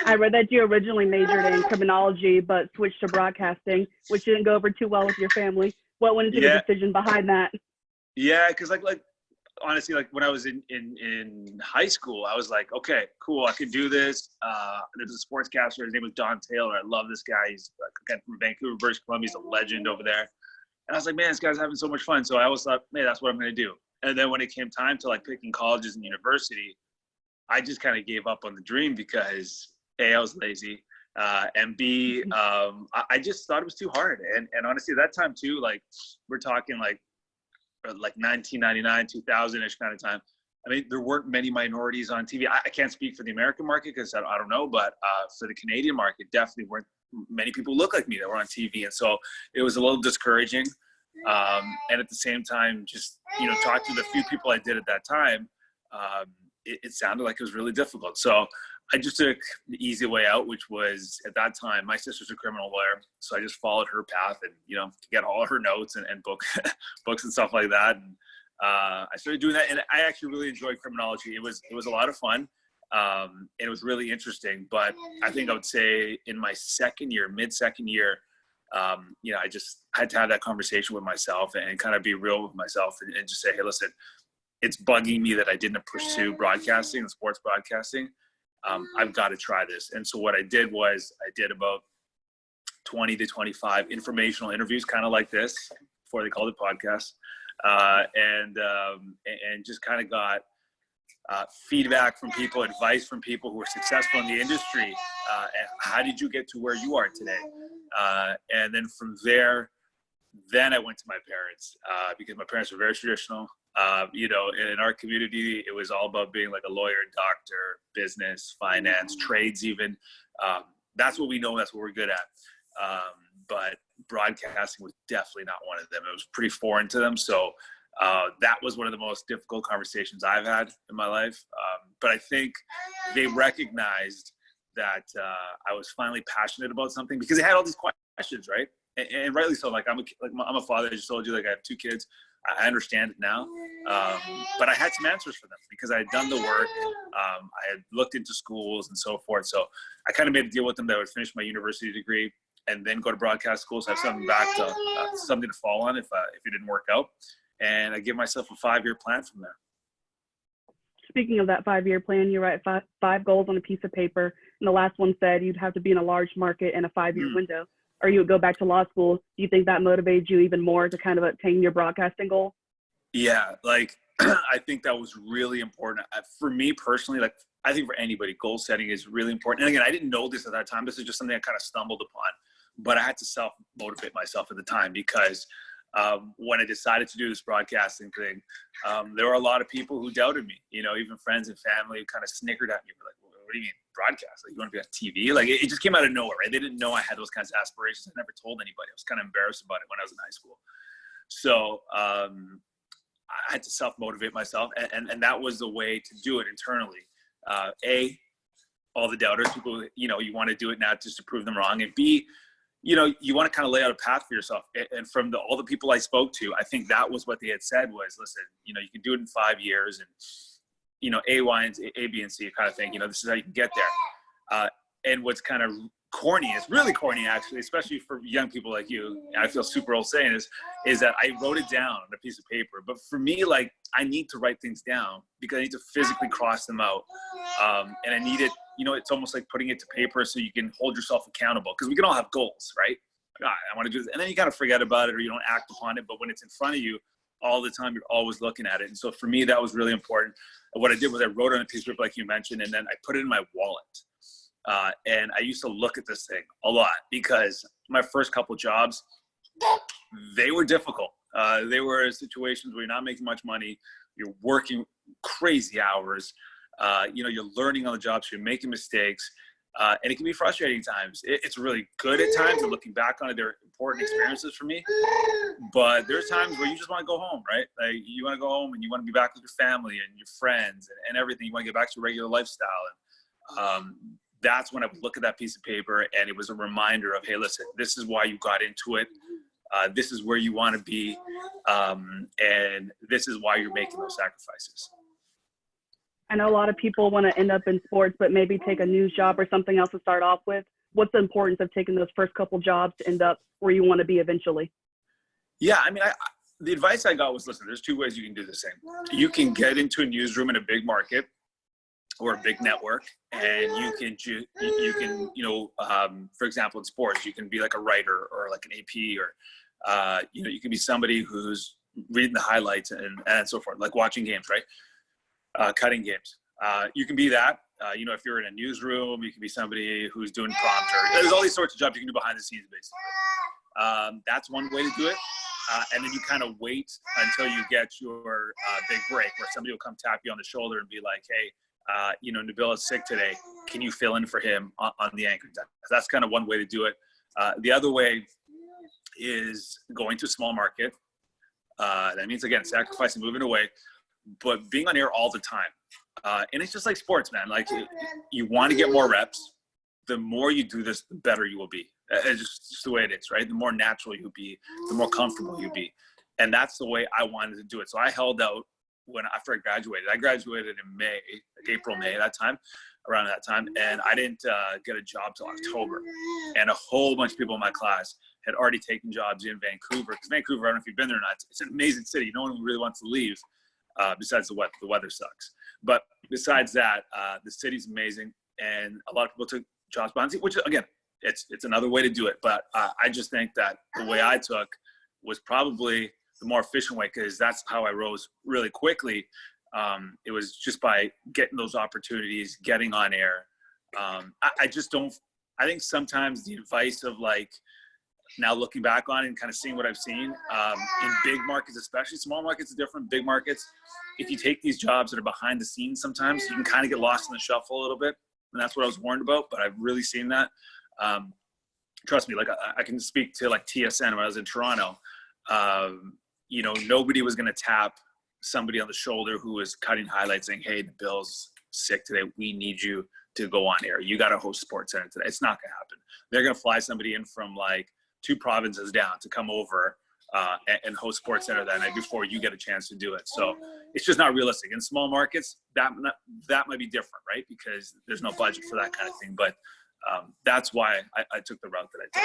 I read that you originally majored in criminology, but switched to broadcasting, which didn't go over too well with your family. What went into the decision behind that? Yeah, because like honestly, like when I was in high school, I was like, okay, cool, I could do this. There's a sportscaster. His name was Don Taylor. I love this guy. He's from Vancouver, British Columbia. He's a legend over there. And I was like, man, this guy's having so much fun. So I always thought, man, that's what I'm going to do. And then when it came time to like picking colleges and university, I just kind of gave up on the dream because A, I was lazy, and B, I just thought it was too hard. And honestly, at that time too, like we're talking like 1999, 2000-ish kind of time. I mean, there weren't many minorities on TV. I can't speak for the American market because I don't know, but for the Canadian market, definitely weren't many people look like me that were on TV. And so it was a little discouraging. And at the same time, just, talking to the few people I did at that time, it sounded like it was really difficult. So I just took the easy way out, which was at that time, my sister's a criminal lawyer. So I just followed her path and, to get all of her notes and books and stuff like that. And I started doing that. And I actually really enjoyed criminology. It was a lot of fun. And it was really interesting. But I think I would say in my mid-second year, I just had to have that conversation with myself and kind of be real with myself and just say, hey, listen, it's bugging me that I didn't pursue broadcasting and sports broadcasting. I've got to try this. And so what I did was I did about 20 to 25 informational interviews, kind of like this, before they called it podcasts, and just kind of got feedback from people, advice from people who are successful in the industry. And how did you get to where you are today? And then from there, then I went to my parents because my parents were very traditional. In our community, it was all about being like a lawyer, doctor, business, finance, trades even. That's what we know. That's what we're good at. But broadcasting was definitely not one of them. It was pretty foreign to them. So that was one of the most difficult conversations I've had in my life. But I think they recognized that I was finally passionate about something because they had all these questions, right? And rightly so. Like I'm a father. I just told you, like I have 2 kids. I understand it now, but I had some answers for them because I had done the work. I had looked into schools and so forth. So I kind of made a deal with them that I would finish my university degree and then go to broadcast school. So I have something to fall on if it didn't work out. And I give myself a 5-year plan from there. Speaking of that 5-year plan, you write five goals on a piece of paper. And the last one said you'd have to be in a large market in a 5-year window, or you would go back to law school. Do you think that motivated you even more to kind of attain your broadcasting goal? Yeah, like I think that was really important. For me personally, like I think for anybody, goal setting is really important. And again, I didn't know this at that time. This is just something I kind of stumbled upon. But I had to self-motivate myself at the time because when I decided to do this broadcasting thing, there were a lot of people who doubted me, even friends and family who kind of snickered at me. Like, what do you mean broadcast? Like, you want to be on TV? Like, it just came out of nowhere, right? They didn't know I had those kinds of aspirations. I never told anybody. I was kind of embarrassed about it when I was in high school. So I had to self-motivate myself, and that was the way to do it internally. All the doubters, people, you want to do it now just to prove them wrong, and B, you want to kind of lay out a path for yourself. And from all the people I spoke to, I think that was what they had said was, listen, you can do it in 5 years and, A, B, and C kind of thing, this is how you can get there. And what's kind of corny, it's really corny actually, especially for young people like you, I feel super old saying this, is that I wrote it down on a piece of paper. But for me, like, I need to write things down because I need to physically cross them out. And I need it, it's almost like putting it to paper so you can hold yourself accountable, because we can all have goals, right? I want to do this. And then you kind of forget about it or you don't act upon it. But when it's in front of you all the time, you're always looking at it. And so for me, that was really important. And what I did was I wrote on a piece of paper, like you mentioned, and then I put it in my wallet. And I used to look at this thing a lot because my first couple jobs, they were difficult. They were situations where you're not making much money. You're working crazy hours. You're learning on the job, so you're making mistakes. And it can be frustrating times. It's really good at times, and looking back on it, they're important experiences for me. But there's times where you just want to go home, right? Like, you want to go home and you want to be back with your family and your friends and everything. You want to get back to your regular lifestyle. And that's when I would look at that piece of paper, and it was a reminder of, hey, listen, this is why you got into it. This is where you want to be. And this is why you're making those sacrifices. I know a lot of people want to end up in sports, but maybe take a news job or something else to start off with. What's the importance of taking those first couple jobs to end up where you want to be eventually? Yeah, I mean, the advice I got was, listen, there's two ways you can do the same. You can get into a newsroom in a big market or a big network, and for example, in sports, you can be like a writer or like an AP, or you can be somebody who's reading the highlights and so forth, like watching games, right? Cutting games. You can be that. If you're in a newsroom, you can be somebody who's doing prompter. There's all these sorts of jobs you can do behind the scenes, basically. That's one way to do it. And then you kind of wait until you get your big break, where somebody will come tap you on the shoulder and be like, hey, Nabil is sick today. Can you fill in for him on the anchor desk? That's kind of one way to do it. The other way is going to a small market. That means, again, sacrificing, moving away, but being on air all the time. And it's just like sports, man. Like, you want to get more reps. The more you do this, the better you will be. It's just the way it is, right? The more natural you'll be, the more comfortable you'll be. And that's the way I wanted to do it. So I held out after I graduated. I graduated in May, like April, May, around that time. And I didn't get a job till October. And a whole bunch of people in my class had already taken jobs in Vancouver. Because Vancouver, I don't know if you've been there or not, it's an amazing city. No one really wants to leave besides the weather. The weather sucks. But besides that, the city's amazing. And a lot of people took jobs behind the scenes, which, again, it's another way to do it. But I just think that the way I took was probably the more efficient way, because that's how I rose really quickly. It was just by getting those opportunities, getting on air. I think sometimes the advice of, like, now looking back on it and kind of seeing what I've seen in big markets, especially small markets are different, big markets, if you take these jobs that are behind the scenes, sometimes you can kind of get lost in the shuffle a little bit. And that's what I was warned about, but I've really seen that. Trust me, like, I can speak to, like, TSN when I was in Toronto. Nobody was going to tap somebody on the shoulder who was cutting highlights saying, hey, the Bill's sick today. We need you to go on air. You got to host SportsCenter today. It's not going to happen. They're going to fly somebody in from, like, 2 provinces down to come over and host SportsCenter that night before you get a chance to do it. So it's just not realistic. In small markets, that might be different, right? Because there's no budget for that kind of thing. But that's why I took the route that I did.